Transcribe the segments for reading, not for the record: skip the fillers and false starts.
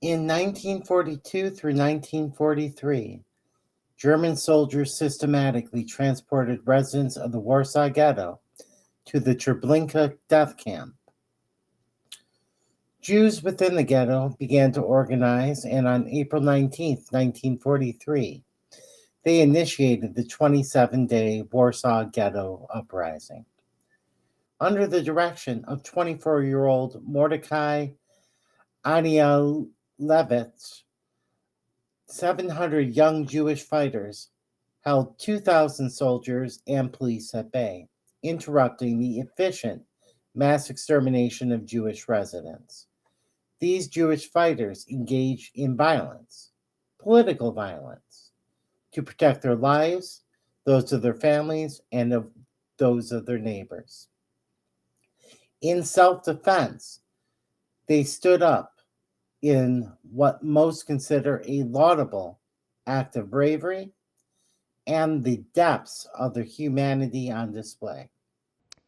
In 1942 through 1943, German soldiers systematically transported residents of the Warsaw Ghetto to the Treblinka death camp. Jews within the ghetto began to organize, and on April 19th, 1943, they initiated the 27-day Warsaw Ghetto Uprising. Under the direction of 24-year-old Mordecai Anielewicz, 700 young Jewish fighters held 2,000 soldiers and police at bay, interrupting the efficient mass extermination of Jewish residents. These Jewish fighters engaged in violence, political violence, to protect their lives, those of their families, and of those of their neighbors. In self-defense, they stood up in what most consider a laudable act of bravery and the depths of their humanity on display.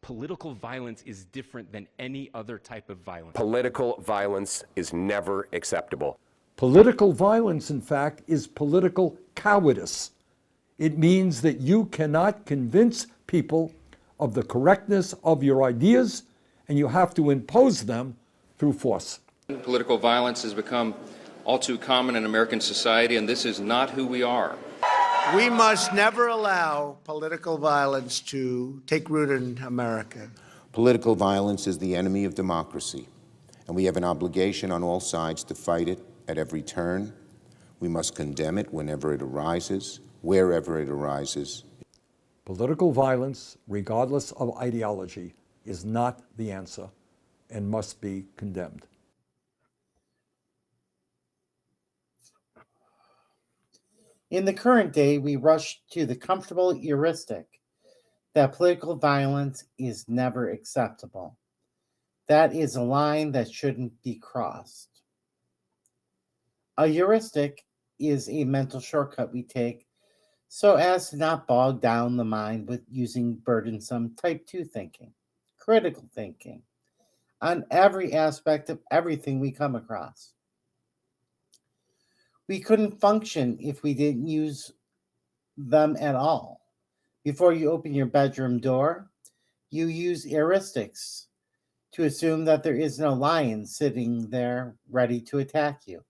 Political violence is different than any other type of violence. Political violence is never acceptable. Political violence, in fact, is political cowardice. It means that you cannot convince people of the correctness of your ideas, and you have to impose them through force. Political violence has become all too common in American society, and this is not who we are. We must never allow political violence to take root in America. Political violence is the enemy of democracy, and we have an obligation on all sides to fight it at every turn. We must condemn it whenever it arises, wherever it arises. Political violence, regardless of ideology, is not the answer and must be condemned. In the current day, we rush to the comfortable heuristic that political violence is never acceptable. That is a line that shouldn't be crossed. A heuristic is a mental shortcut we take so as to not bog down the mind with using burdensome type 2 thinking, critical thinking, on every aspect of everything we come across. We couldn't function if we didn't use them at all. Before you open your bedroom door, you use heuristics to assume that there isn't a lion sitting there ready to attack you,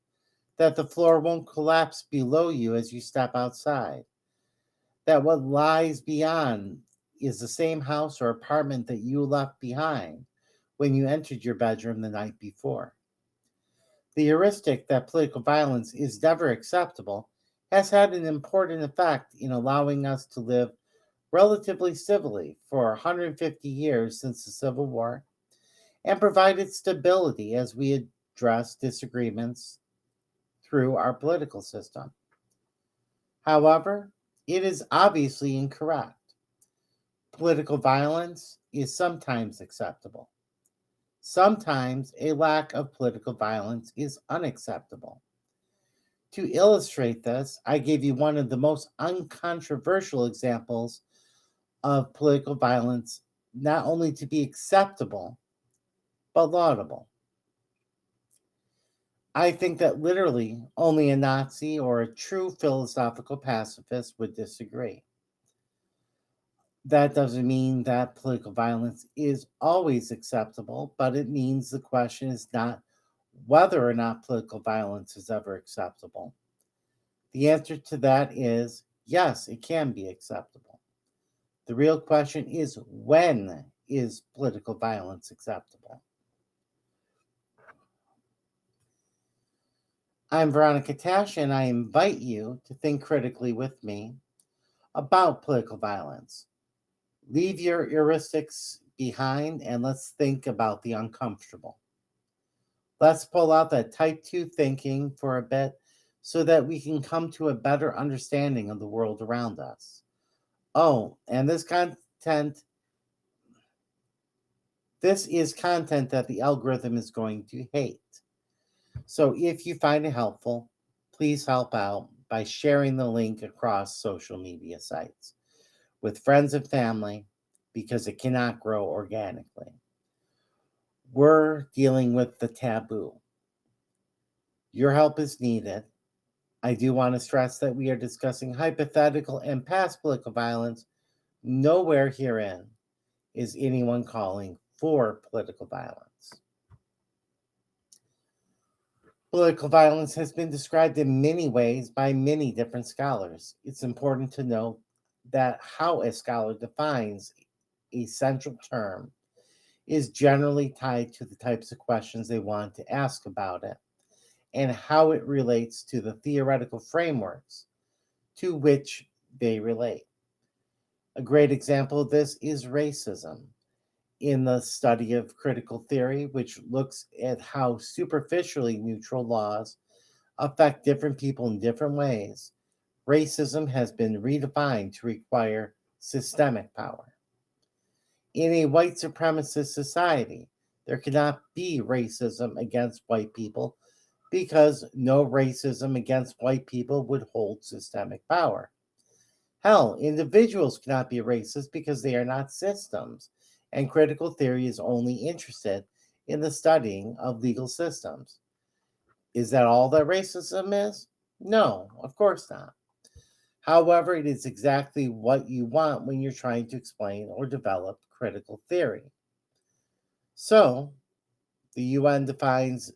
that the floor won't collapse below you as you step outside, that what lies beyond is the same house or apartment that you left behind when you entered your bedroom the night before. The heuristic that political violence is never acceptable has had an important effect in allowing us to live relatively civilly for 150 years since the Civil War and provided stability as we address disagreements through our political system. However, it is obviously incorrect. Political violence is sometimes acceptable. Sometimes a lack of political violence is unacceptable. To illustrate this, I gave you one of the most uncontroversial examples of political violence not only to be acceptable, but laudable. I think that literally only a Nazi or a true philosophical pacifist would disagree. That doesn't mean that political violence is always acceptable, but it means the question is not whether or not political violence is ever acceptable. The answer to that is yes, it can be acceptable. The real question is when is political violence acceptable? I'm Veronica Tash, and I invite you to think critically with me about political violence. Leave your heuristics behind and let's think about the uncomfortable. Let's pull out that type 2 thinking for a bit so that we can come to a better understanding of the world around us. Oh, and this is content that the algorithm is going to hate. So if you find it helpful, please help out by sharing the link across social media sites with friends and family, because it cannot grow organically. We're dealing with the taboo. Your help is needed. I do want to stress that we are discussing hypothetical and past political violence. Nowhere herein is anyone calling for political violence. Political violence has been described in many ways by many different scholars. It's important to note that how a scholar defines a central term is generally tied to the types of questions they want to ask about it and how it relates to the theoretical frameworks to which they relate. A great example of this is racism. In the study of critical theory, which looks at how superficially neutral laws affect different people in different ways, racism has been redefined to require systemic power. In a white supremacist society, there cannot be racism against white people because no racism against white people would hold systemic power. Hell, individuals cannot be racist because they are not systems, and critical theory is only interested in the studying of legal systems. Is that all that racism is? No, of course not. However, it is exactly what you want when you're trying to explain or develop critical theory. So, the UN defines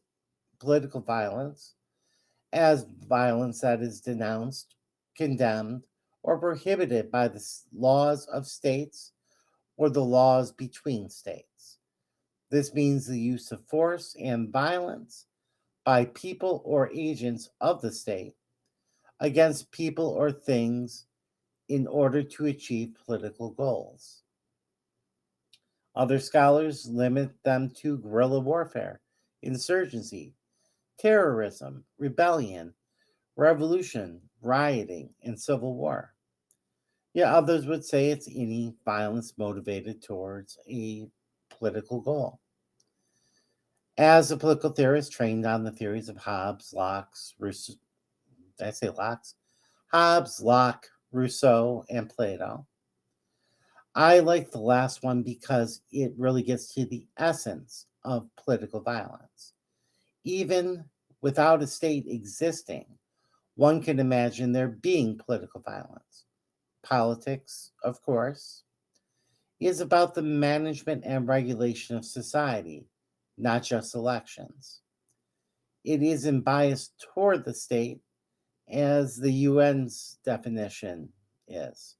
political violence as violence that is denounced, condemned, or prohibited by the laws of states or the laws between states. This means the use of force and violence by people or agents of the state against people or things in order to achieve political goals. Other scholars limit them to guerrilla warfare, insurgency, terrorism, rebellion, revolution, rioting, and civil war. Yet others would say it's any violence motivated towards a political goal. As a political theorist trained on the theories of Hobbes, did I say Locke's? Hobbes, Locke, Rousseau, and Plato. I like the last one because it really gets to the essence of political violence. Even without a state existing, one can imagine there being political violence. Politics, of course, is about the management and regulation of society, not just elections. It isn't biased toward the state, as the UN's definition is.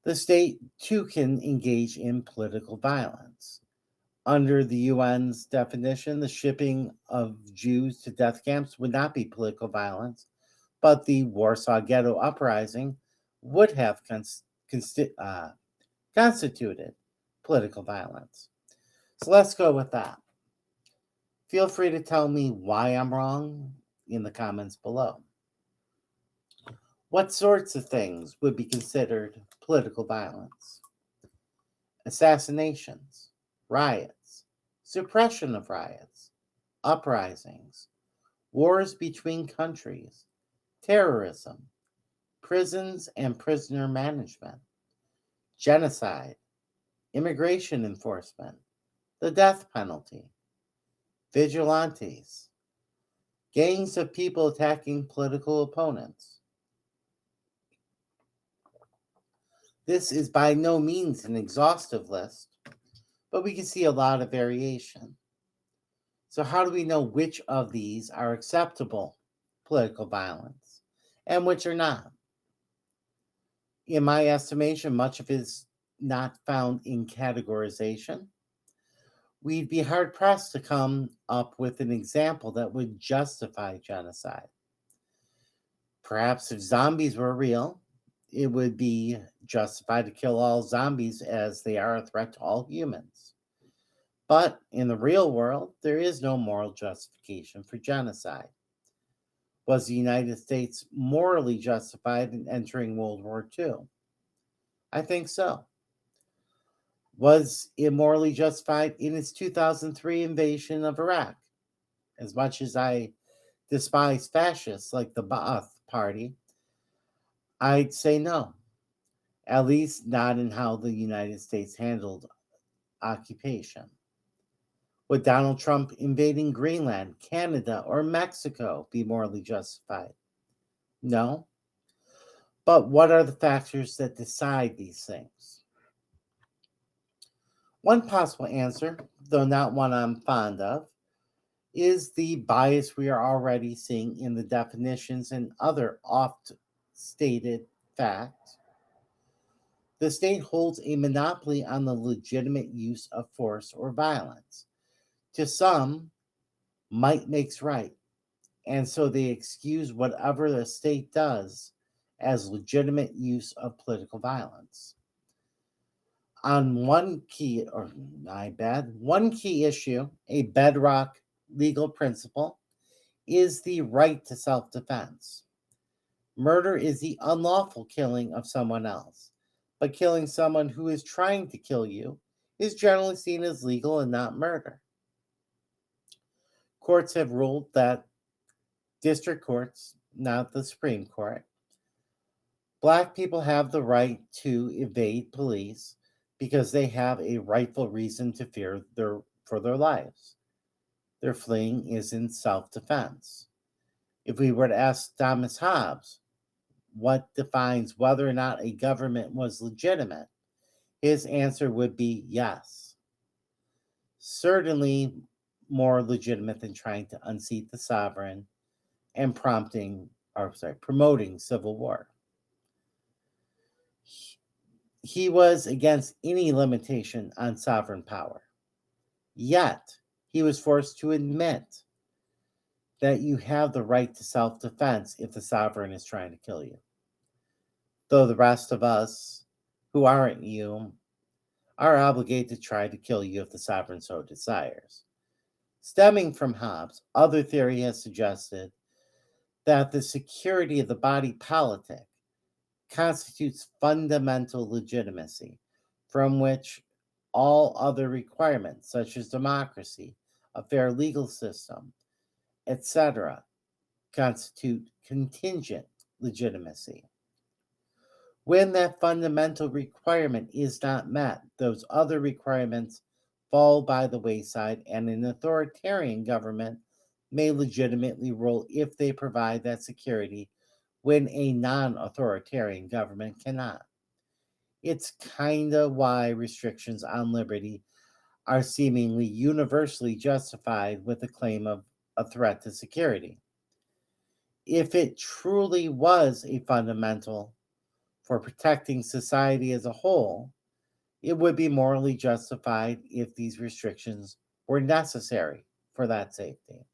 The state, too, can engage in political violence. Under the UN's definition, the shipping of Jews to death camps would not be political violence, but the Warsaw Ghetto Uprising would have constituted political violence. So let's go with that. Feel free to tell me why I'm wrong in the comments below. What sorts of things would be considered political violence? Assassinations, riots, suppression of riots, uprisings, wars between countries, terrorism, prisons and prisoner management, genocide, immigration enforcement, the death penalty, vigilantes, gangs of people attacking political opponents. This is by no means an exhaustive list, but we can see a lot of variation. So, how do we know which of these are acceptable political violence and which are not? In my estimation, much of it is not found in categorization. We'd be hard pressed to come up with an example that would justify genocide. Perhaps if zombies were real, it would be justified to kill all zombies as they are a threat to all humans. But in the real world, there is no moral justification for genocide. Was the United States morally justified in entering World War II? I think so. Was it morally justified in its 2003 invasion of Iraq? As much as I despise fascists like the Ba'ath Party, I'd say no. At least not in how the United States handled occupation. Would Donald Trump invading Greenland, Canada, or Mexico be morally justified? No. But what are the factors that decide these things? One possible answer, though not one I'm fond of, is the bias we are already seeing in the definitions and other oft stated facts. The state holds a monopoly on the legitimate use of force or violence. To some, might makes right, and so they excuse whatever the state does as legitimate use of political violence. On one key, one key issue, a bedrock legal principle, is the right to self defense. Murder is the unlawful killing of someone else, but killing someone who is trying to kill you is generally seen as legal and not murder. Courts have ruled that district courts, not the Supreme Court, Black people have the right to evade police because they have a rightful reason to fear for their lives. Their fleeing is in self-defense. If we were to ask Thomas Hobbes what defines whether or not a government was legitimate, his answer would be yes. Certainly more legitimate than trying to unseat the sovereign and promoting civil war. He was against any limitation on sovereign power. Yet, he was forced to admit that you have the right to self-defense if the sovereign is trying to kill you. Though the rest of us, who aren't you, are obligated to try to kill you if the sovereign so desires. Stemming from Hobbes, other theory has suggested that the security of the body politic constitutes fundamental legitimacy, from which all other requirements, such as democracy, a fair legal system, etc., constitute contingent legitimacy. When that fundamental requirement is not met, those other requirements fall by the wayside, and an authoritarian government may legitimately rule if they provide that security when a non-authoritarian government cannot. It's kind of why restrictions on liberty are seemingly universally justified with the claim of a threat to security. If it truly was a fundamental for protecting society as a whole, it would be morally justified if these restrictions were necessary for that safety.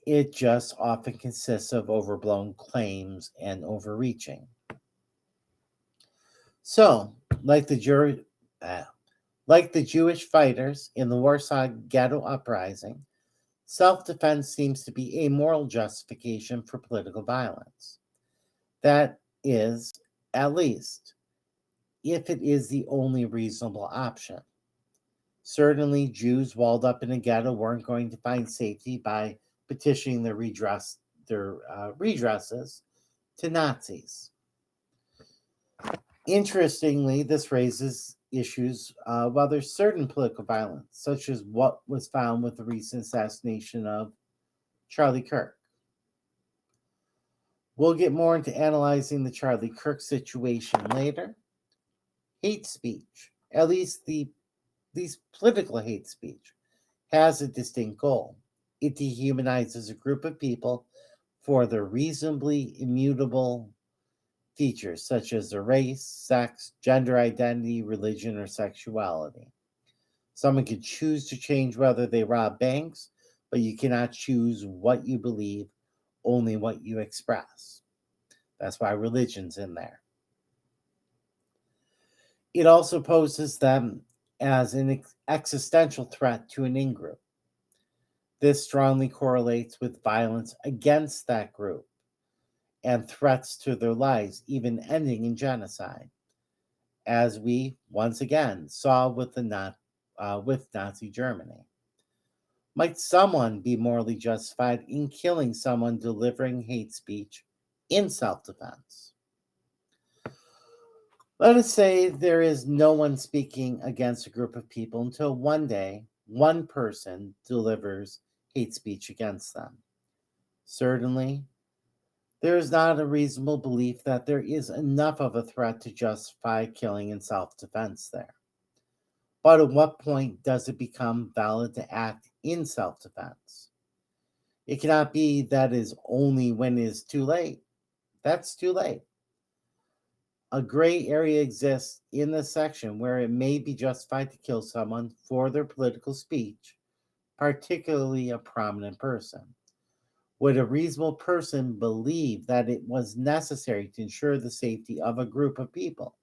It just often consists of overblown claims and overreaching. So, like the Jewish fighters in the Warsaw Ghetto Uprising, self-defense seems to be a moral justification for political violence. That is, at least, if it is the only reasonable option. Certainly, Jews walled up in a ghetto weren't going to find safety by petitioning their redresses to Nazis. Interestingly, this raises issues whether certain political violence, such as what was found with the recent assassination of Charlie Kirk. We'll get more into analyzing the Charlie Kirk situation later. Hate speech, at least these political hate speech, has a distinct goal. It dehumanizes a group of people for their reasonably immutable features, such as their race, sex, gender identity, religion, or sexuality. Someone can choose to change whether they rob banks, but you cannot choose what you believe, only what you express. That's why religion's in there. It also poses them as an existential threat to an in-group. This strongly correlates with violence against that group and threats to their lives, even ending in genocide, as we once again saw with Nazi Germany. Might someone be morally justified in killing someone delivering hate speech in self-defense? Let us say there is no one speaking against a group of people until one day one person delivers hate speech against them. Certainly, there is not a reasonable belief that there is enough of a threat to justify killing in self defense there. But at what point does it become valid to act in self defense? It cannot be that is only when it is too late. That's too late. A gray area exists in this section where it may be justified to kill someone for their political speech, particularly a prominent person. Would a reasonable person believe that it was necessary to ensure the safety of a group of people?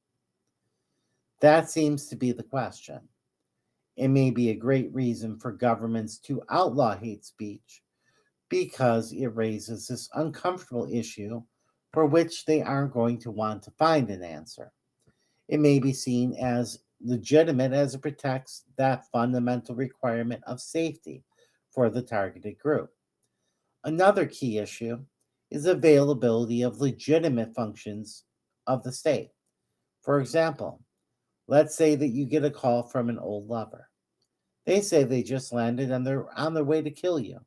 That seems to be the question. It may be a great reason for governments to outlaw hate speech because it raises this uncomfortable issue for which they aren't going to want to find an answer. It may be seen as legitimate as it protects that fundamental requirement of safety for the targeted group. Another key issue is availability of legitimate functions of the state. For example, let's say that you get a call from an old lover. They say they just landed and they're on their way to kill you.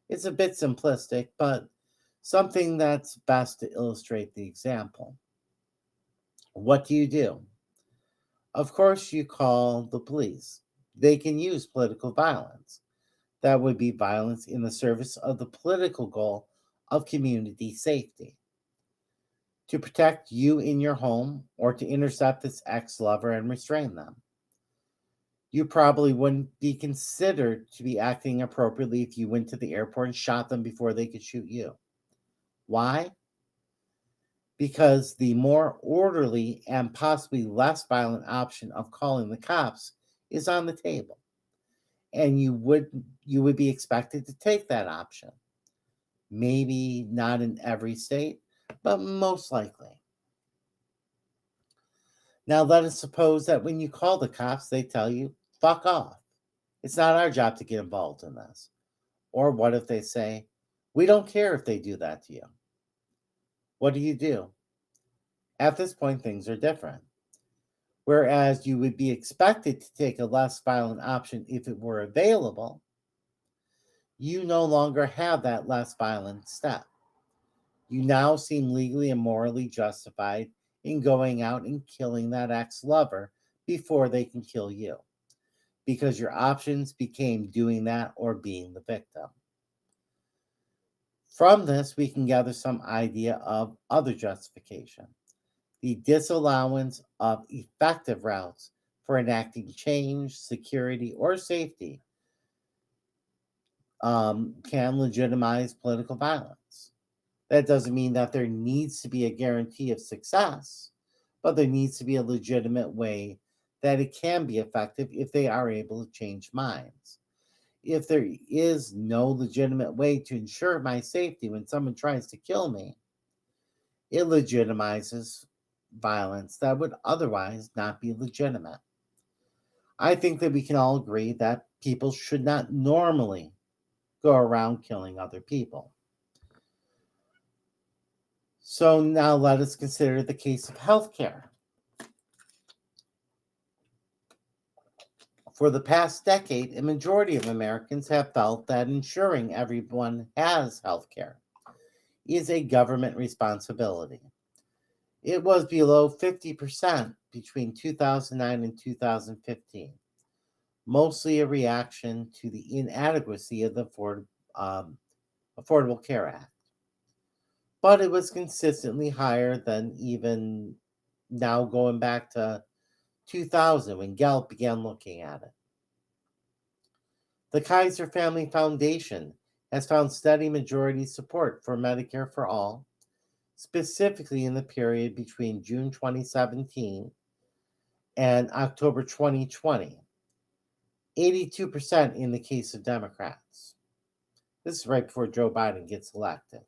It's a bit simplistic, but something that's best to illustrate the example. What do? Of course, you call the police. They can use political violence. That would be violence in the service of the political goal of community safety. To protect you in your home or to intercept this ex lover and restrain them. You probably wouldn't be considered to be acting appropriately if you went to the airport and shot them before they could shoot you. Why? Because the more orderly and possibly less violent option of calling the cops is on the table. And you would be expected to take that option. Maybe not in every state, but most likely. Now let us suppose that when you call the cops, they tell you, fuck off. It's not our job to get involved in this. Or what if they say, we don't care if they do that to you? What do? At this point, things are different. Whereas you would be expected to take a less violent option if it were available, you no longer have that less violent step. You now seem legally and morally justified in going out and killing that ex-lover before they can kill you, because your options became doing that or being the victim. From this, we can gather some idea of other justification. The disallowance of effective routes for enacting change, security, or safety can legitimize political violence. That doesn't mean that there needs to be a guarantee of success, but there needs to be a legitimate way that it can be effective if they are able to change minds. If there is no legitimate way to ensure my safety when someone tries to kill me, it legitimizes violence that would otherwise not be legitimate. I think that we can all agree that people should not normally go around killing other people. So now let us consider the case of healthcare. For the past decade, a majority of Americans have felt that ensuring everyone has healthcare is a government responsibility. It was below 50% between 2009 and 2015, mostly a reaction to the inadequacy of the Affordable Care Act. But it was consistently higher than even now going back to 2000 when Gallup began looking at it. The Kaiser Family Foundation has found steady majority support for Medicare for All, specifically in the period between June 2017 and October 2020, 82% in the case of Democrats. This is right before Joe Biden gets elected.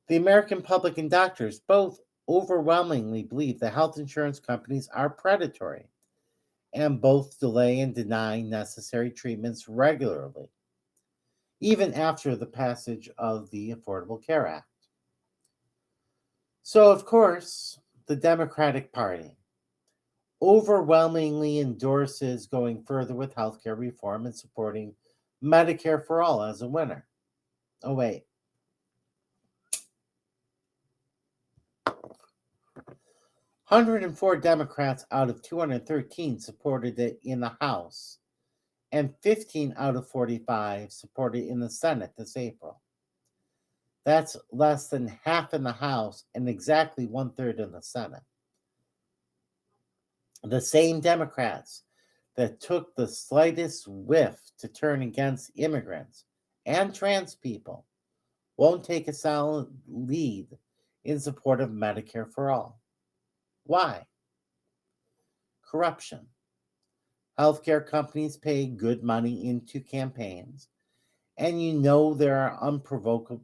The American public and doctors both overwhelmingly believe the health insurance companies are predatory and both delay and deny necessary treatments regularly, even after the passage of the Affordable Care Act. So, of course, the Democratic Party, overwhelmingly endorses going further with healthcare reform and supporting Medicare for all as a winner. Oh, wait. 104 Democrats out of 213 supported it in the House, and 15 out of 45 supported it in the Senate this April. That's less than half in the House and exactly 1/3 in the Senate. The same Democrats that took the slightest whiff to turn against immigrants and trans people won't take a solid lead in support of Medicare for all. Why? Corruption. Healthcare companies pay good money into campaigns, and you know there are unprovable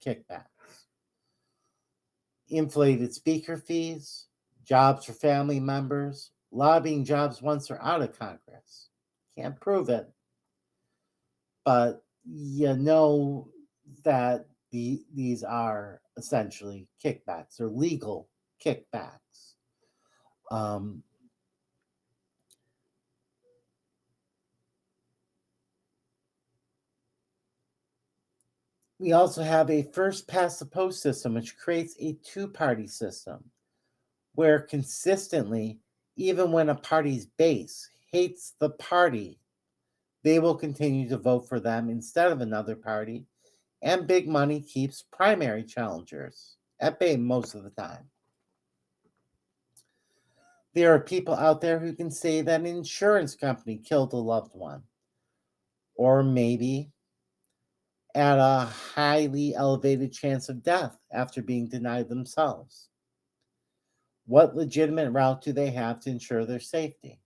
kickbacks. Inflated speaker fees, jobs for family members, lobbying jobs once they're out of Congress. Can't prove it, but you know that these are essentially kickbacks or legal kickbacks. We also have a first past the post system, which creates a two-party system where consistently, even when a party's base hates the party, they will continue to vote for them instead of another party, and big money keeps primary challengers at bay most of the time. There are people out there who can say that an insurance company killed a loved one, or maybe at a highly elevated chance of death after being denied themselves. What legitimate route do they have to ensure their safety?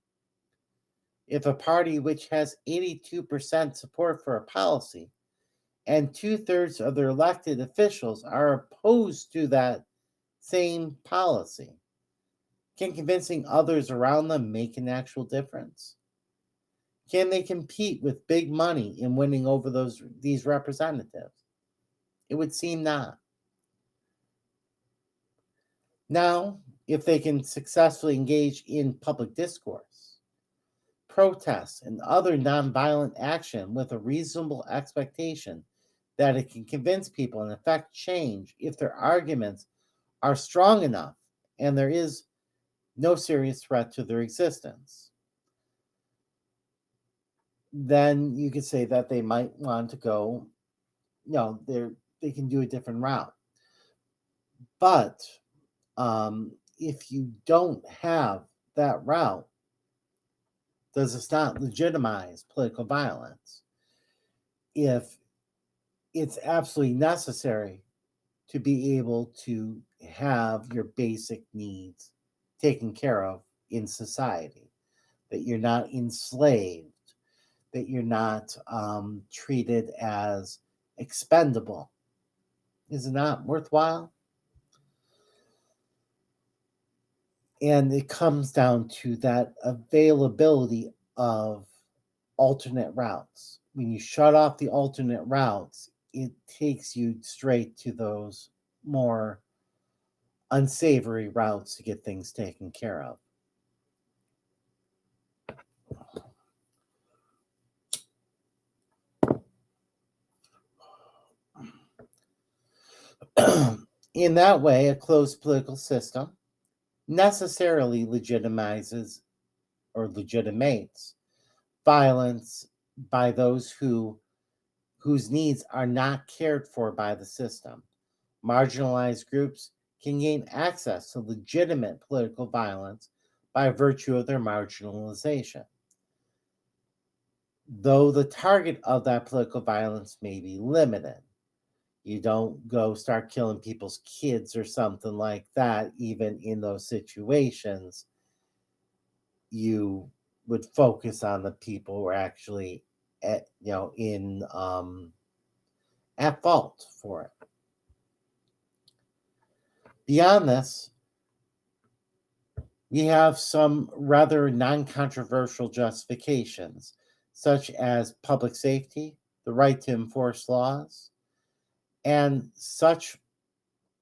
If a party which has 82% support for a policy and 2/3 of their elected officials are opposed to that same policy, can convincing others around them make an actual difference? Can they compete with big money in winning over these representatives? It would seem not. Now, if they can successfully engage in public discourse, protests, and other nonviolent action with a reasonable expectation that it can convince people and affect change if their arguments are strong enough and there is no serious threat to their existence, then you could say that they might want to go, they can do a different route. But if you don't have that route, does this not legitimize political violence? If it's absolutely necessary to be able to have your basic needs taken care of in society, that you're not enslaved, that you're not treated as expendable, is it not worthwhile? And it comes down to that availability of alternate routes. When you shut off the alternate routes, it takes you straight to those more unsavory routes to get things taken care of. In that way, a closed political system necessarily legitimizes or legitimates violence by those whose needs are not cared for by the system. Marginalized groups can gain access to legitimate political violence by virtue of their marginalization, though the target of that political violence may be limited. You don't go start killing people's kids or something like that, even in those situations. You would focus on the people who are actually at fault for it. Beyond this, we have some rather non-controversial justifications, such as public safety, the right to enforce laws, and such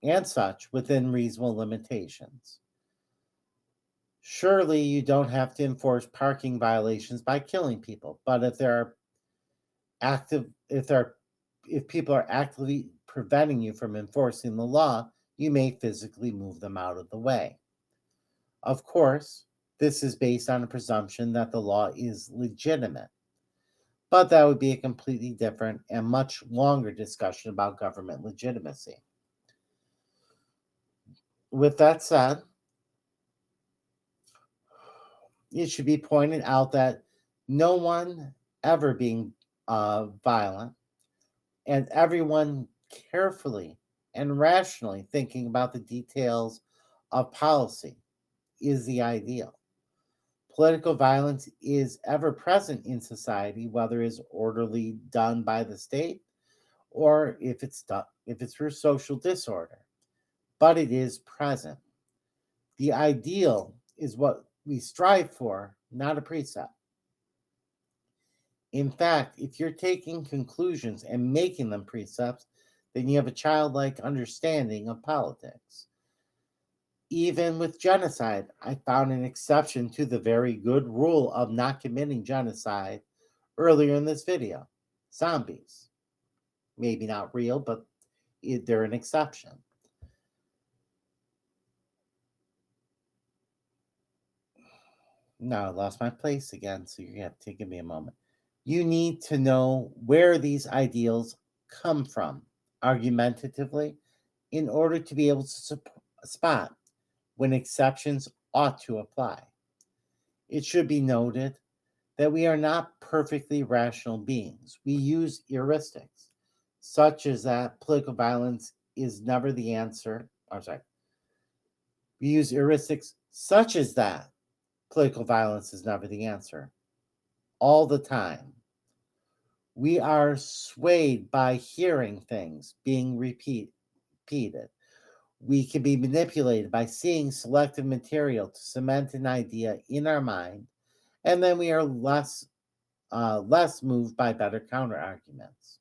within reasonable limitations. Surely you don't have to enforce parking violations by killing people, but active if there are, if people are actively preventing you from enforcing the law, you may physically move them out of the way. Of course, this is based on a presumption that the law is legitimate, but that would be a completely different and much longer discussion about government legitimacy. With that said, it should be pointed out that no one ever being violent and everyone carefully and rationally thinking about the details of policy is the ideal. Political violence is ever present in society, whether it's orderly done by the state or if it's through social disorder. But it is present. The ideal is what we strive for, not a precept. In fact, if you're taking conclusions and making them precepts, then you have a childlike understanding of politics. Even with genocide, I found an exception to the very good rule of not committing genocide earlier in this video. Zombies. Maybe not real, but they're an exception. Now I lost my place again, so you're going to have to give me a moment. You need to know where these ideals come from argumentatively in order to be able to spot when exceptions ought to apply. It should be noted that we are not perfectly rational beings. We use heuristics, such as that political violence is never the answer. We use heuristics such as that political violence is never the answer all the time. We are swayed by hearing things being repeated. We can be manipulated by seeing selective material to cement an idea in our mind, and then we are less moved by better counter arguments.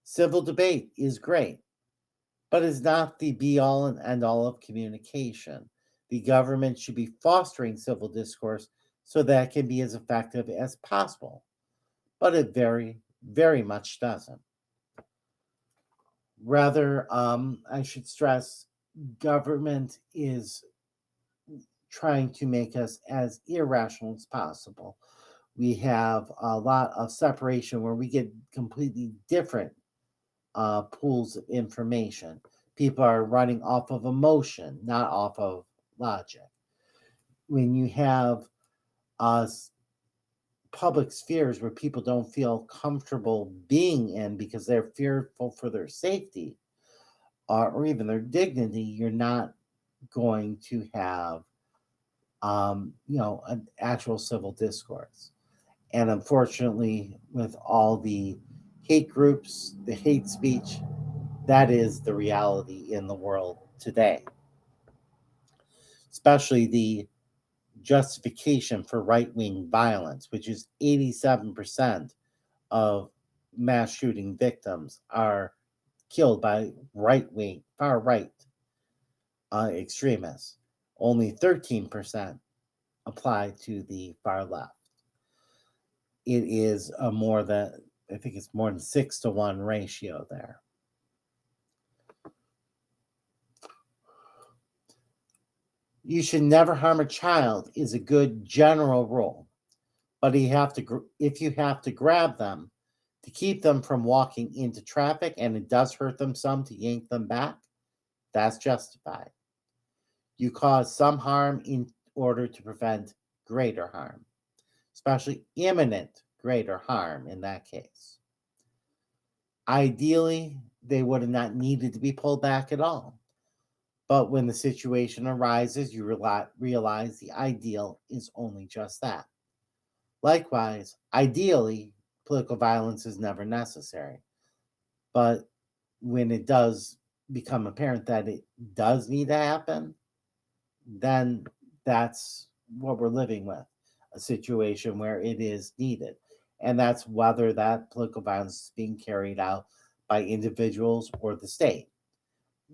Civil debate is great, but is not the be all and end all of communication. The government should be fostering civil discourse so that it can be as effective as possible, but it very, very much doesn't. Rather, I should stress, government is trying to make us as irrational as possible. We have a lot of separation where we get completely different pools of information. People are running off of emotion, not off of logic. When you have public spheres where people don't feel comfortable being in because they're fearful for their safety or even their dignity, you're not going to have an actual civil discourse. And unfortunately, with all the hate groups, the hate speech, that is the reality in the world today. Especially the justification for right-wing violence, which is 87% of mass shooting victims are killed by right-wing, far-right extremists. Only 13% apply to the far left. It is I think it's more than 6-to-1 ratio there. You should never harm a child is a good general rule, but if you have to grab them to keep them from walking into traffic and it does hurt them some to yank them back, that's justified. You cause some harm in order to prevent greater harm, especially imminent greater harm in that case. Ideally, they would have not needed to be pulled back at all. But when the situation arises, you realize the ideal is only just that. Likewise, ideally, political violence is never necessary. But when it does become apparent that it does need to happen, then that's what we're living with, a situation where it is needed. And that's whether that political violence is being carried out by individuals or the state.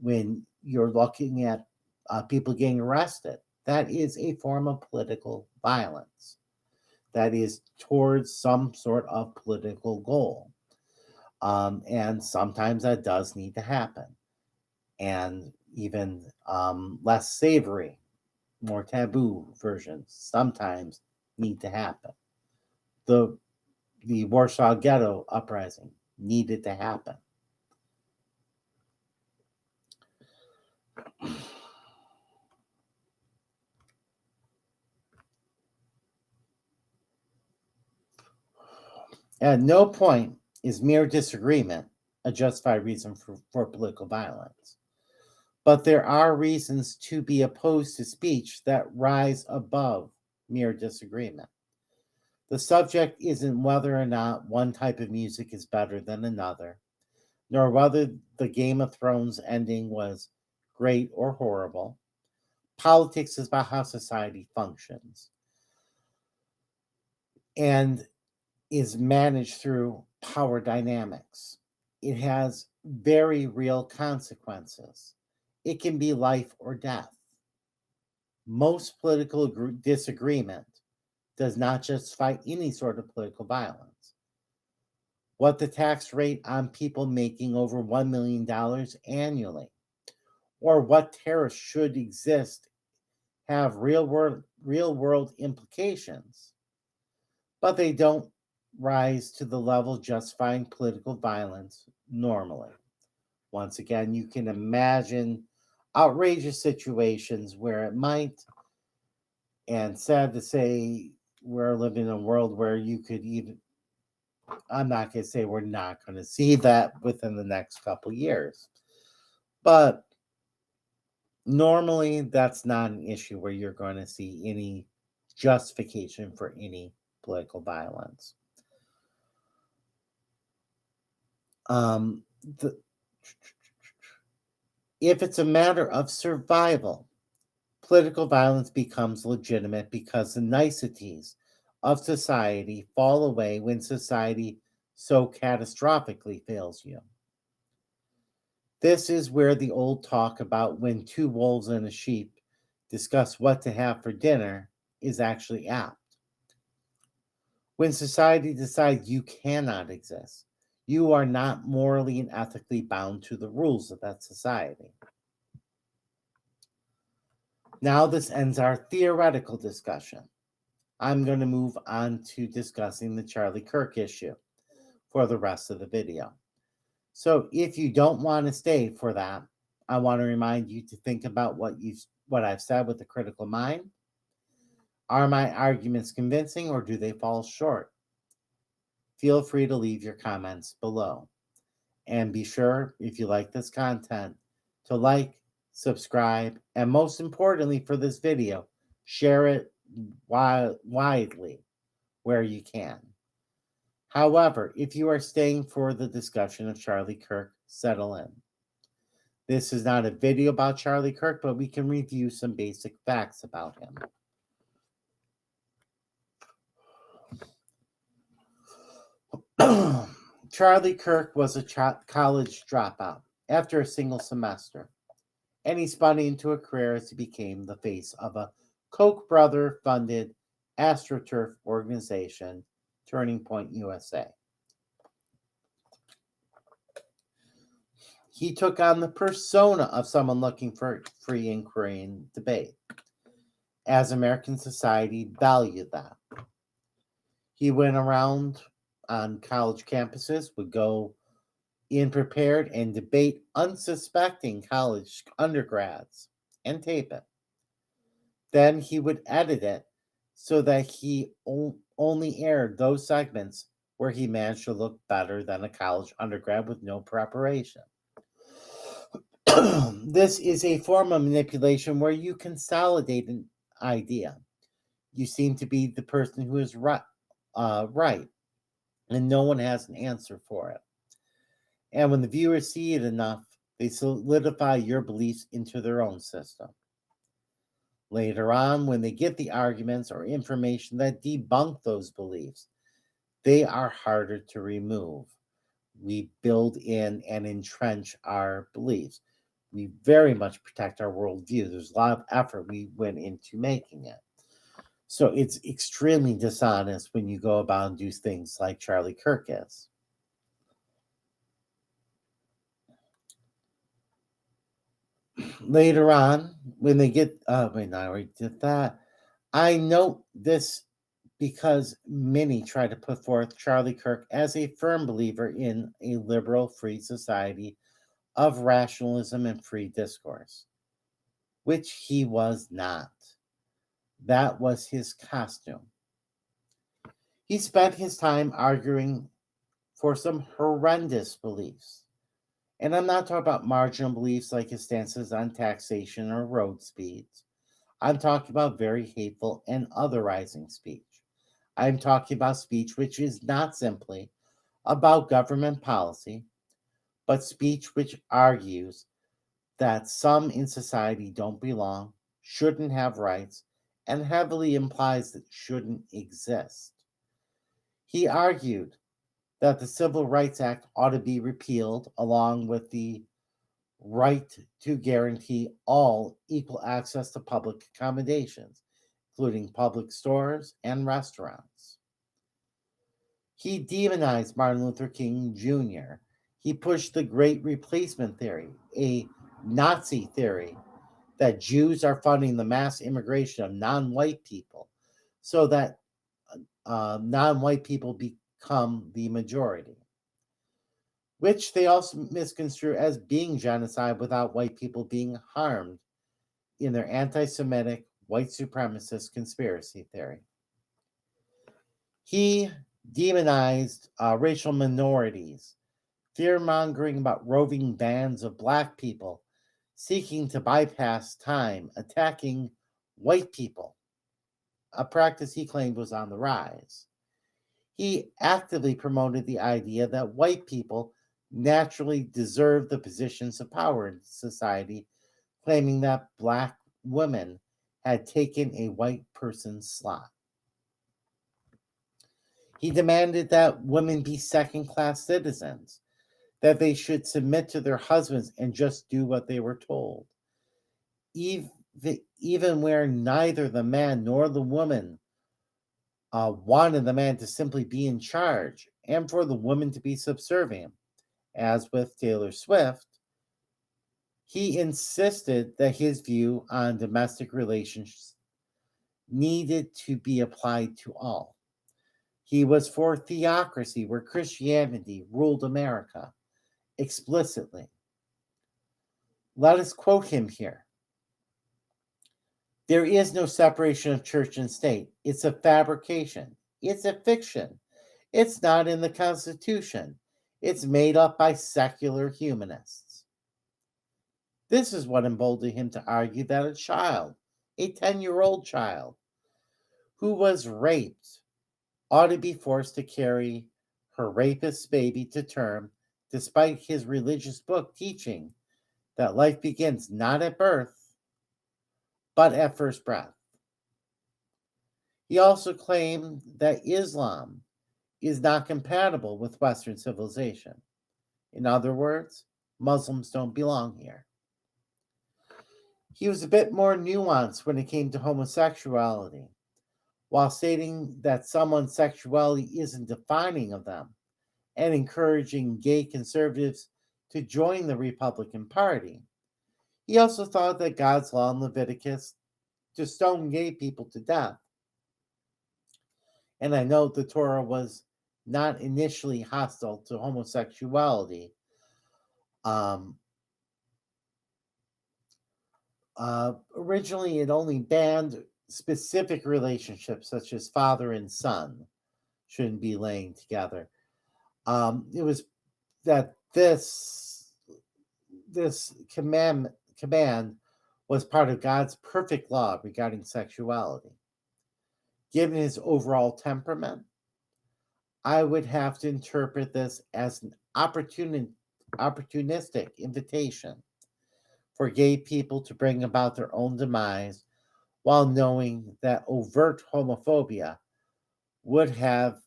When you're looking at people getting arrested, that is a form of political violence. That is towards some sort of political goal. And sometimes that does need to happen. And even less savory, more taboo versions sometimes need to happen. The Warsaw Ghetto uprising needed to happen. At no point is mere disagreement a justified reason for political violence. But there are reasons to be opposed to speech that rise above mere disagreement. The subject isn't whether or not one type of music is better than another, nor whether the Game of Thrones ending was great or horrible. Politics is about how society functions and is managed through power dynamics. It has very real consequences. It can be life or death. Most political disagreement does not justify any sort of political violence. What the tax rate on people making over $1 million annually, or what tariffs should exist, have real world implications, but they don't rise to the level justifying political violence normally. Once again, you can imagine outrageous situations where it might, and sad to say, we're living in a world where you could even, I'm not going to say we're not going to see that within the next couple years, but normally that's not an issue where you're going to see any justification for any political violence. If it's a matter of survival, political violence becomes legitimate because the niceties of society fall away when society so catastrophically fails you. This is where the old talk about when two wolves and a sheep discuss what to have for dinner is actually apt. When society decides you cannot exist, you are not morally and ethically bound to the rules of that society. Now, this ends our theoretical discussion. I'm going to move on to discussing the Charlie Kirk issue for the rest of the video. So if you don't want to stay for that, I want to remind you to think about what I've said with the critical mind. Are my arguments convincing or do they fall short? Feel free to leave your comments below. And be sure, if you like this content, to like, subscribe, and most importantly for this video, share it widely where you can. However, if you are staying for the discussion of Charlie Kirk, settle in. This is not a video about Charlie Kirk, but we can review some basic facts about him. Charlie Kirk was a college dropout after a single semester, and he spun into a career as he became the face of a Koch brother-funded AstroTurf organization, Turning Point USA. He took on the persona of someone looking for free inquiry and debate, as American society valued that. He went around on college campuses, would go in prepared and debate unsuspecting college undergrads and tape it. Then he would edit it so that he only aired those segments where he managed to look better than a college undergrad with no preparation. This is a form of manipulation where you consolidate an idea. You seem to be the person who is right, and no one has an answer for it. And when the viewers see it enough, they solidify your beliefs into their own system. Later on, when they get the arguments or information that debunk those beliefs, they are harder to remove. We build in and entrench our beliefs. We very much protect our worldview. There's a lot of effort we went into making it. So it's extremely dishonest when you go about and do things like Charlie Kirk is. Later on, when they get, wait, no, I already did that. I note this because many try to put forth Charlie Kirk as a firm believer in a liberal, free society of rationalism and free discourse, which he was not. That was his costume. He spent his time arguing for some horrendous beliefs. And I'm not talking about marginal beliefs like his stances on taxation or road speeds. I'm talking about very hateful and otherizing speech. I'm talking about speech which is not simply about government policy, but speech which argues that some in society don't belong, shouldn't have rights, and heavily implies that shouldn't exist. He argued that the Civil Rights Act ought to be repealed, along with the right to guarantee all equal access to public accommodations, including public stores and restaurants. He demonized Martin Luther King Jr. He pushed the Great Replacement theory, a Nazi theory that Jews are funding the mass immigration of non white people so that non white people become the majority, which they also misconstrue as being genocide without white people being harmed in their anti Semitic white supremacist conspiracy theory. He demonized racial minorities, fear mongering about roving bands of black people seeking to bypass time, attacking white people, a practice he claimed was on the rise. He actively promoted the idea that white people naturally deserve the positions of power in society, claiming that black women had taken a white person's slot. He demanded that women be second class citizens, that they should submit to their husbands and just do what they were told, even where neither the man nor the woman wanted the man to simply be in charge and for the woman to be subservient. As with Taylor Swift, he insisted that his view on domestic relations needed to be applied to all. He was for theocracy, where Christianity ruled America explicitly. Let us quote him here. There is no separation of church and state. It's a fabrication. It's a fiction. It's not in the Constitution. It's made up by secular humanists. This is what emboldened him to argue that a child, a 10-year-old child, who was raped ought to be forced to carry her rapist's baby to term, despite his religious book teaching that life begins not at birth, but at first breath. He also claimed that Islam is not compatible with Western civilization. In other words, Muslims don't belong here. He was a bit more nuanced when it came to homosexuality. While stating that someone's sexuality isn't defining of them and encouraging gay conservatives to join the Republican Party, he also thought that God's law in Leviticus to stone gay people to death. And I know the Torah was not initially hostile to homosexuality. Originally, it only banned specific relationships, such as father and son, shouldn't be laying together. It was that this command was part of God's perfect law regarding sexuality. Given his overall temperament, I would have to interpret this as an opportunistic invitation for gay people to bring about their own demise, while knowing that overt homophobia would have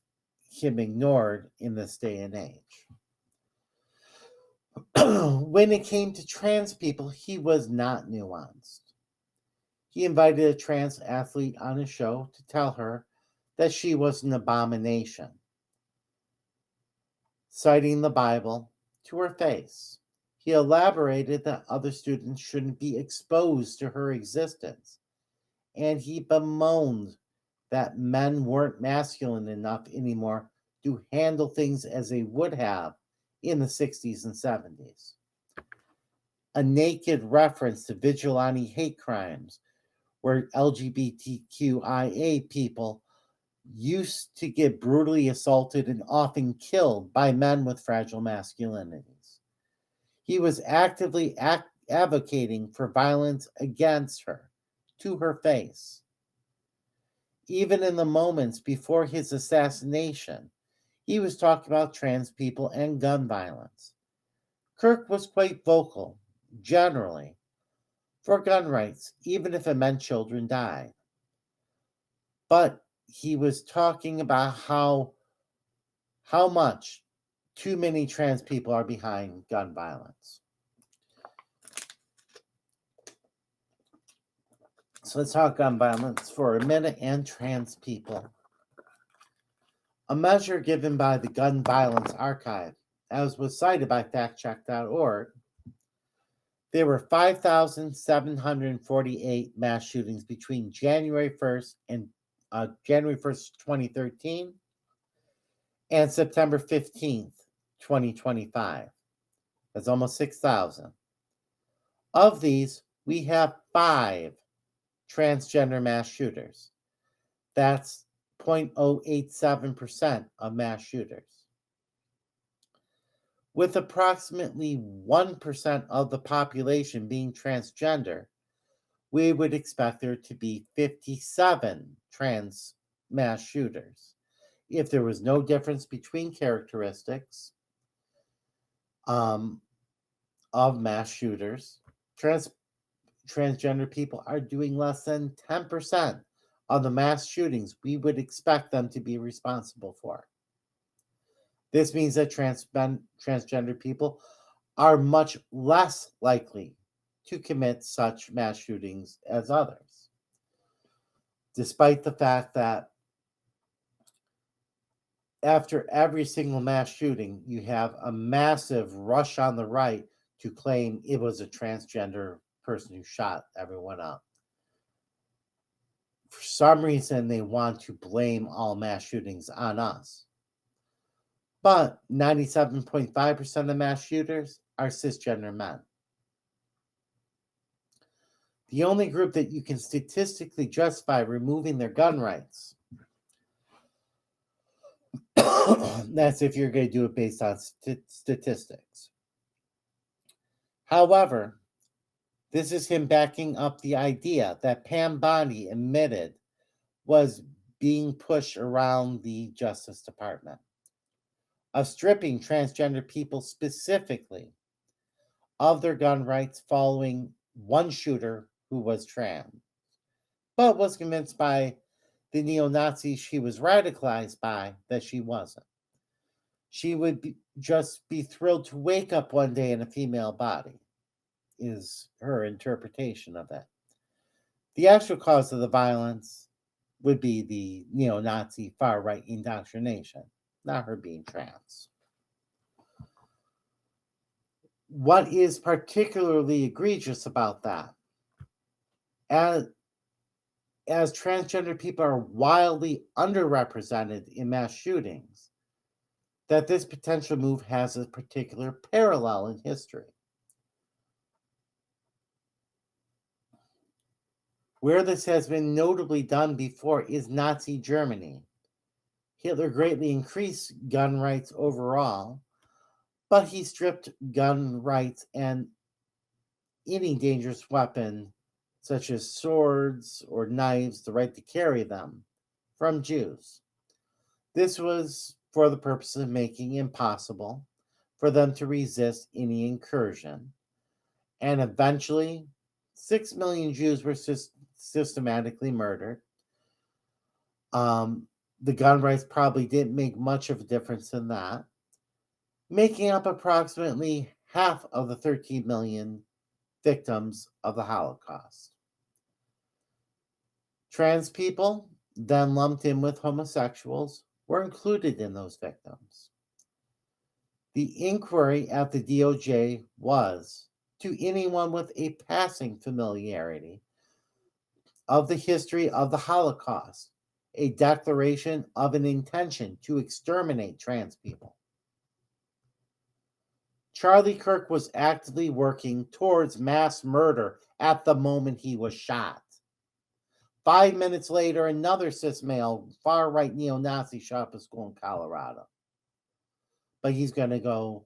him ignored in this day and age. when it came to trans people, he was not nuanced. He invited a trans athlete on his show to tell her that she was an abomination, citing the Bible to her face. He elaborated that other students shouldn't be exposed to her existence, and he bemoaned that men weren't masculine enough anymore to handle things as they would have in the 60s and 70s. A naked reference to vigilante hate crimes, where LGBTQIA people used to get brutally assaulted and often killed by men with fragile masculinities. He was actively advocating for violence against her, to her face. Even in the moments before his assassination, he was talking about trans people and gun violence. Kirk was quite vocal, generally, for gun rights, even if it meant children died. But he was talking about how much too many trans people are behind gun violence. So let's talk gun violence for a minute and trans people. A measure given by the Gun Violence Archive, as was cited by factcheck.org, there were 5,748 mass shootings between January 1st and January 1st, 2013 and September 15th, 2025. That's almost 6,000. Of these, we have 5 transgender mass shooters. That's 0.087% of mass shooters. With approximately 1% of the population being transgender, we would expect there to be 57 trans mass shooters. If there was no difference between characteristics of mass shooters, transgender people are doing less than 10% of the mass shootings we would expect them to be responsible for. This means that transgender people are much less likely to commit such mass shootings as others, despite the fact that after every single mass shooting, you have a massive rush on the right to claim it was a transgender person who shot everyone up. For some reason, they want to blame all mass shootings on us. But 97.5% of mass shooters are cisgender men. The only group that you can statistically justify removing their gun rights, that's if you're going to do it based on statistics. However, this is him backing up the idea that Pam Bondi admitted was being pushed around the Justice Department, of stripping transgender people specifically of their gun rights following one shooter who was trans, but was convinced by the neo-Nazis she was radicalized by that she wasn't. She would just be thrilled to wake up one day in a female body, is her interpretation of it. The actual cause of the violence would be the neo-Nazi far-right indoctrination, not her being trans. What is particularly egregious about that, as transgender people are wildly underrepresented in mass shootings, that this potential move has a particular parallel in history. Where this has been notably done before is Nazi Germany. Hitler greatly increased gun rights overall, but he stripped gun rights and any dangerous weapon, such as swords or knives, the right to carry them, from Jews. This was for the purpose of making it impossible for them to resist any incursion. And eventually, 6 million Jews were systematically murdered. The gun rights probably didn't make much of a difference in that, making up approximately half of the 13 million victims of the Holocaust. Trans people, then lumped in with homosexuals, were included in those victims. The inquiry at the DOJ was, to anyone with a passing familiarity of the history of the Holocaust, a declaration of an intention to exterminate trans people. Charlie Kirk was actively working towards mass murder at the moment he was shot. 5 minutes later, another cis male, far right neo Nazi shot up a school in Colorado. But he's going to go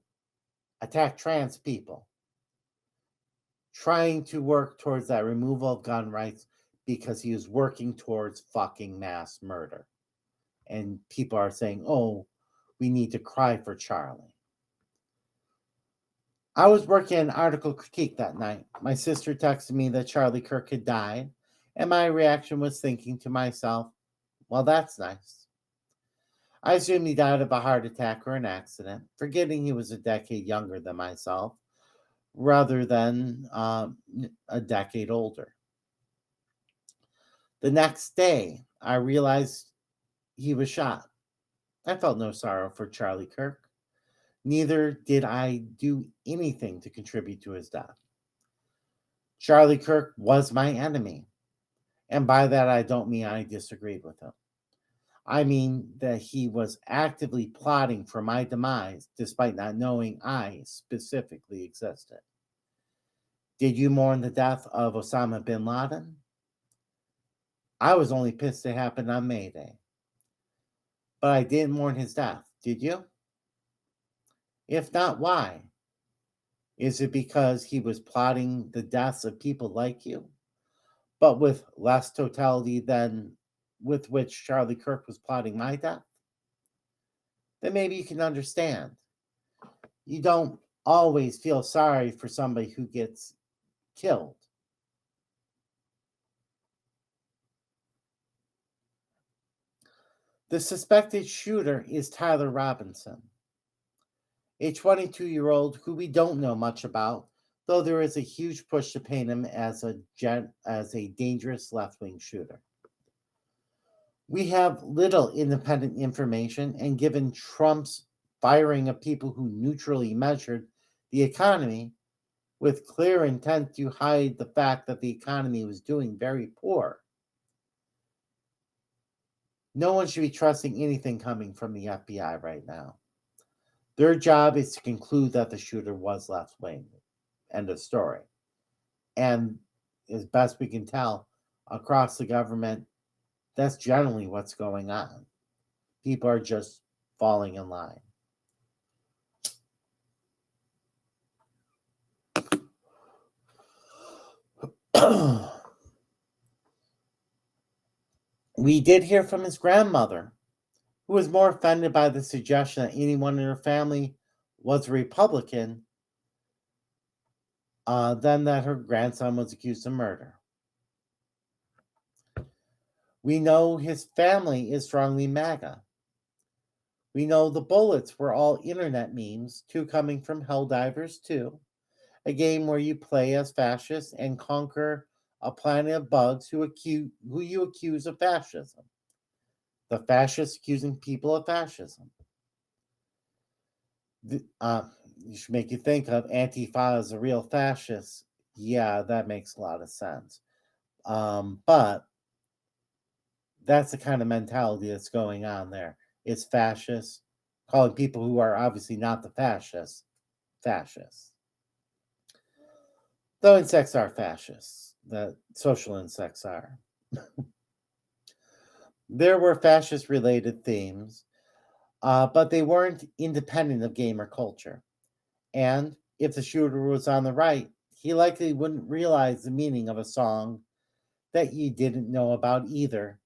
attack trans people, trying to work towards that removal of gun rights because he was working towards fucking mass murder. And people are saying, oh, we need to cry for Charlie. I was working an article critique that night. My sister texted me that Charlie Kirk had died, and my reaction was thinking to myself, well, that's nice. I assumed he died of a heart attack or an accident, forgetting he was a decade younger than myself, rather than a decade older. The next day, I realized he was shot. I felt no sorrow for Charlie Kirk. Neither did I do anything to contribute to his death. Charlie Kirk was my enemy. And by that, I don't mean I disagreed with him. I mean that he was actively plotting for my demise, despite not knowing I specifically existed. Did you mourn the death of Osama bin Laden? I was only pissed it happened on May Day. But I didn't mourn his death, did you? If not, why? Is it because he was plotting the deaths of people like you, but with less totality than with which Charlie Kirk was plotting my death? Then maybe you can understand. You don't always feel sorry for somebody who gets killed. The suspected shooter is Tyler Robinson, a 22-year-old who we don't know much about, though there is a huge push to paint him as a dangerous left-wing shooter. We have little independent information, and given Trump's firing of people who neutrally measured the economy with clear intent to hide the fact that the economy was doing very poor, no one should be trusting anything coming from the FBI right now. Their job is to conclude that the shooter was left-wing. End of story. And as best we can tell, across the government, that's generally what's going on. People are just falling in line. We did hear from his grandmother, who was more offended by the suggestion that anyone in her family was a Republican than that her grandson was accused of murder. We know his family is strongly MAGA. We know the bullets were all internet memes, two coming from Helldivers 2, a game where you play as fascists and conquer a planet of bugs who you accuse of fascism. The fascists accusing people of fascism. You should make you think of Antifa as a real fascist. Yeah, that makes a lot of sense. But that's the kind of mentality that's going on there. It's fascists calling people who are obviously not the fascists, fascists. Though insects are fascists, the social insects are. There were fascist-related themes, but they weren't independent of gamer culture. And if the shooter was on the right, he likely wouldn't realize the meaning of a song that you didn't know about either.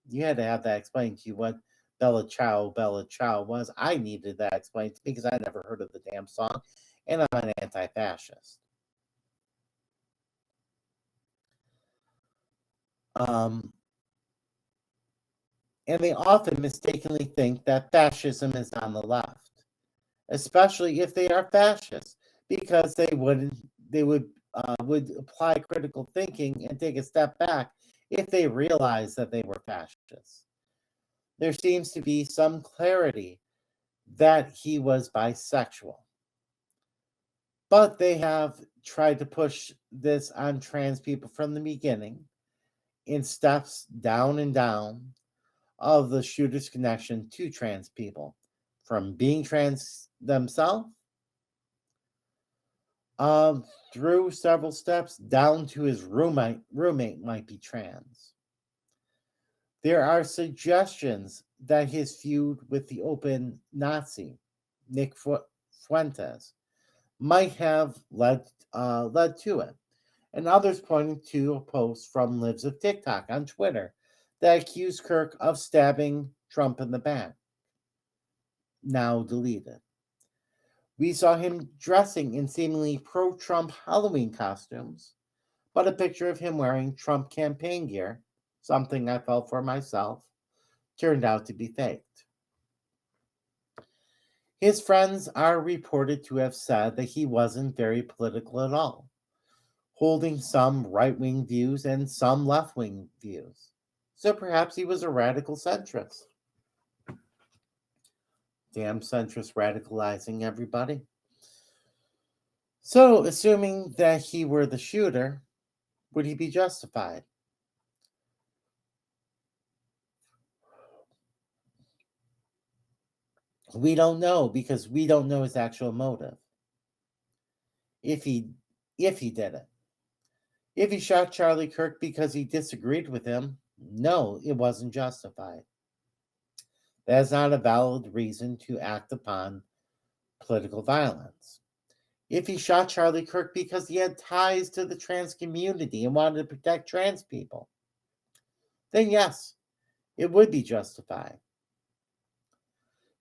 You had to have that explained to you what Bella Ciao was. I needed that explained because I never heard of the damn song, and I'm an anti-fascist. And they often mistakenly think that fascism is on the left, especially if they are fascists. because they would apply critical thinking and take a step back if they realized that they were fascists. There seems to be some clarity that he was bisexual. But they have tried to push this on trans people from the beginning in steps down and down of the shooter's connection to trans people, from being trans themselves through several steps down to his roommate might be trans. There are suggestions that his feud with the open Nazi, Nick Fuentes, might have led to it, and others pointing to a post from Lives of TikTok on Twitter that accused Kirk of stabbing Trump in the back, now deleted. We saw him dressing in seemingly pro-Trump Halloween costumes, but a picture of him wearing Trump campaign gear, something I felt for myself, turned out to be faked. His friends are reported to have said that he wasn't very political at all, holding some right-wing views and some left-wing views. So perhaps he was a radical centrist. Damn centrist radicalizing everybody. So, assuming that he were the shooter, would he be justified? We don't know, because we don't know his actual motive. If he did it. If he shot Charlie Kirk because he disagreed with him, no, it wasn't justified. That is not a valid reason to act upon political violence. If he shot Charlie Kirk because he had ties to the trans community and wanted to protect trans people, then yes, it would be justified.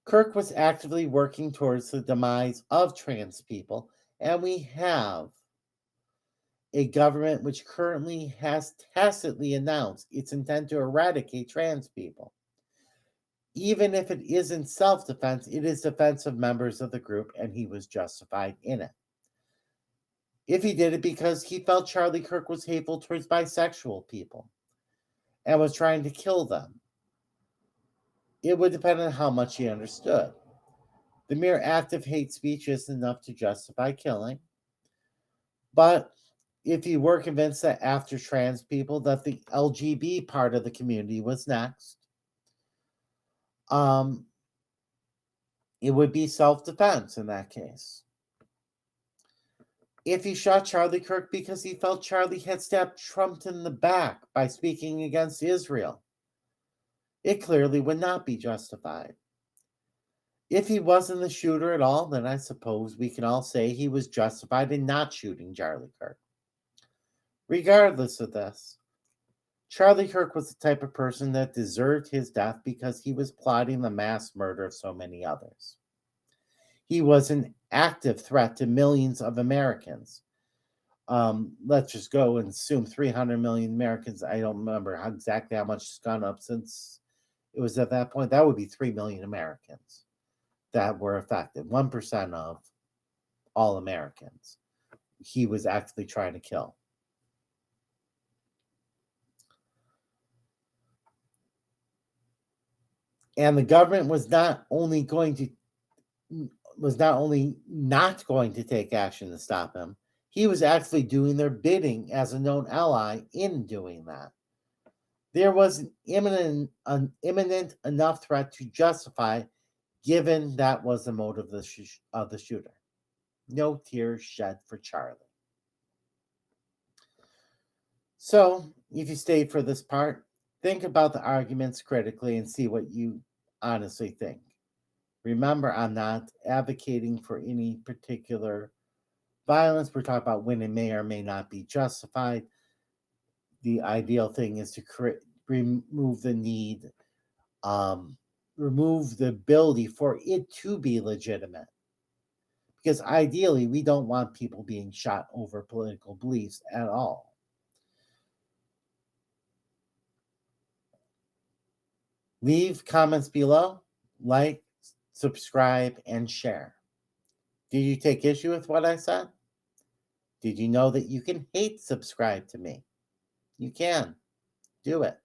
Kirk was actively working towards the demise of trans people, and we have a government which currently has tacitly announced its intent to eradicate trans people. Even if it isn't self-defense, it is defense of members of the group, and he was justified in it. If he did it because he felt Charlie Kirk was hateful towards bisexual people and was trying to kill them, it would depend on how much he understood. The mere act of hate speech isn't enough to justify killing. But if he were convinced that after trans people that the LGBT part of the community was next, it would be self-defense in that case. If he shot Charlie Kirk because he felt Charlie had stabbed Trump in the back by speaking against Israel, it clearly would not be justified. If he wasn't the shooter at all, then I suppose we can all say he was justified in not shooting Charlie Kirk. Regardless of this, Charlie Kirk was the type of person that deserved his death because he was plotting the mass murder of so many others. He was an active threat to millions of Americans. Let's just go and assume 300 million Americans. I don't remember exactly how much it's gone up since it was at that point. That would be 3 million Americans that were affected. 1% of all Americans he was actively trying to kill. And the government was not only not going to take action to stop him, he was actually doing their bidding as a known ally in doing that. There was an imminent enough threat to justify, given that was the motive of the shooter. No tears shed for Charlie. So, if you stayed for this part, think about the arguments critically and see what you honestly think. Remember, I'm not advocating for any particular violence. We're talking about when it may or may not be justified. The ideal thing is to remove the need, remove the ability for it to be legitimate. Because ideally, we don't want people being shot over political beliefs at all. Leave comments below, like, subscribe, and share. Did you take issue with what I said? Did you know that you can hate subscribe to me? You can. Do it.